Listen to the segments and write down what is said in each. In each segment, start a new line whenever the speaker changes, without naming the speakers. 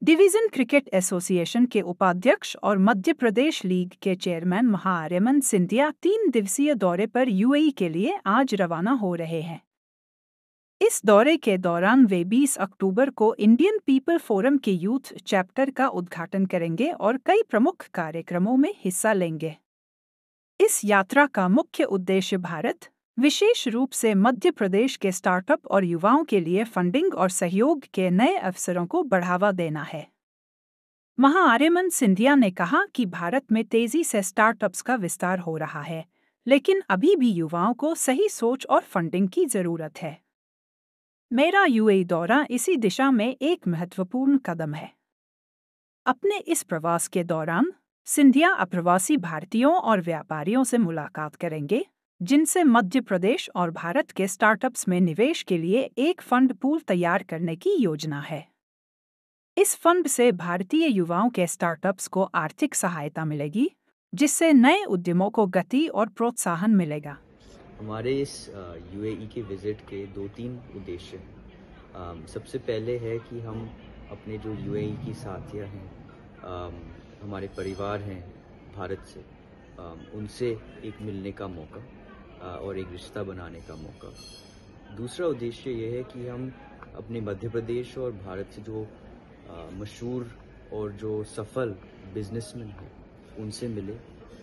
Division cricket association के उपाध्यक्ष और मध्य प्रदेश लीग के चेयरमैन महाआर्यमन सिंधिया 3 दिवसीय दौरे पर यूएई के लिए आज रवाना हो रहे हैं। इस दौरे के दौरान वे 20 अक्टूबर को इंडियन पीपल फोरम के यूथ चैप्टर का उद्घाटन करेंगे और कई प्रमुख कार्यक्रमों में हिस्सा लेंगे। इस यात्रा का मुख्य उद्देश्य भारत, विशेष रूप से मध्य प्रदेश के स्टार्टअप और युवाओं के लिए फंडिंग और सहयोग के नए अवसरों को बढ़ावा देना है। महाआर्यमन सिंधिया ने कहा कि भारत में तेजी से स्टार्टअप्स का विस्तार हो रहा है, लेकिन अभी भी युवाओं को सही सोच और फंडिंग की जरूरत है। मेरा यूएई दौरा इसी दिशा में एक महत्वपूर्ण कदम है। अपने इस प्रवास के दौरान सिंधिया अप्रवासी भारतीयों और व्यापारियों से मुलाकात करेंगे, जिनसे मध्य प्रदेश और भारत के स्टार्टअप्स में निवेश के लिए एक फंड पूल तैयार करने की योजना है। इस फंड से भारतीय युवाओं के स्टार्टअप्स को आर्थिक सहायता मिलेगी, जिससे नए उद्यमों को गति और प्रोत्साहन मिलेगा।
हमारे इस यूएई के विज़िट के 2-3 उद्देश्य हैं। सबसे पहले है कि हम अपने जो यूएई की साथियाँ हैं, हमारे परिवार हैं भारत से, उनसे एक मिलने का मौका और एक रिश्ता बनाने का मौका। दूसरा उद्देश्य ये है कि हम अपने मध्य प्रदेश और भारत से जो मशहूर और जो सफल बिजनेसमैन हैं उनसे मिले,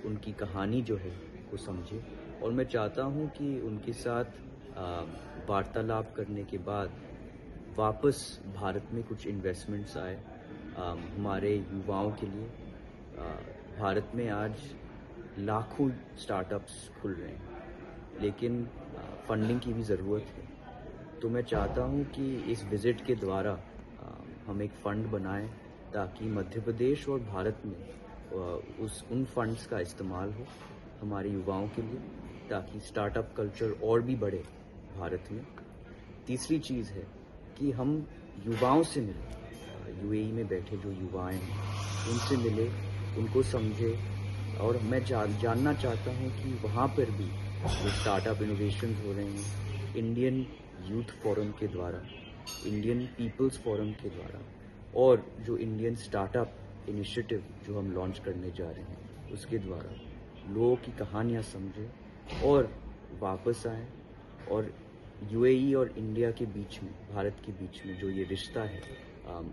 उनकी कहानी जो है वो समझे, और मैं चाहता हूँ कि उनके साथ वार्तालाप करने के बाद वापस भारत में कुछ इन्वेस्टमेंट्स आए हमारे युवाओं के लिए। भारत में आज लाखों स्टार्टअप्स खुल रहे हैं, लेकिन फंडिंग की भी ज़रूरत है। तो मैं चाहता हूँ कि इस विज़िट के द्वारा हम एक फ़ंड बनाएं ताकि मध्य प्रदेश और भारत में उन फंड्स का इस्तेमाल हो हमारे युवाओं के लिए, ताकि स्टार्टअप कल्चर और भी बढ़े भारत में। तीसरी चीज़ है कि हम युवाओं से मिलें, यूएई में बैठे जो युवाएं हैं उनसे मिले, उनको समझे, और मैं जानना चाहता हूँ कि वहाँ पर भी जो स्टार्टअप इनोवेशन हो रहे हैं इंडियन यूथ फोरम के द्वारा, इंडियन पीपल्स फोरम के द्वारा, और जो इंडियन स्टार्टअप इनिशिएटिव जो हम लॉन्च करने जा रहे हैं उसके द्वारा लोगों की कहानियाँ समझें और वापस आएँ, और यूएई और इंडिया के बीच में, भारत के बीच में जो ये रिश्ता है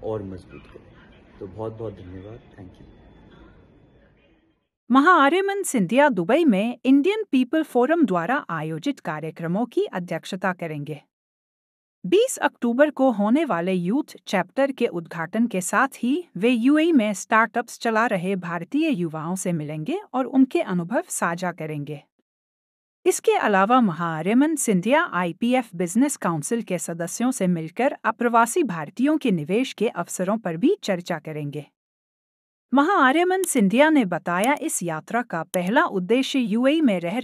और मजबूत करें। तो बहुत बहुत धन्यवाद। Thank you.
Mahaaryaman Scindia Dubai में इंडियन पीपल फोरम द्वारा आयोजित कार्यक्रमों की अध्यक्षता करेंगे। 20 अक्टूबर को होने वाले यूथ चैप्टर के उद्घाटन के साथ ही वे यूएई में स्टार्टअप्स चला रहे भारतीय युवाओं से मिलेंगे और उनके अनुभव साझा करेंगे। इसके अलावा Mahaaryaman Scindia IPF business council के सदस्यों से मिलकर अप्रवासी भारतीयों के निवेश के अवसरों पर भी चर्चा करेंगे। महाआर्यमन सिंधिया ने बताया, इस यात्रा का पहला उद्देश्य यूएई में रह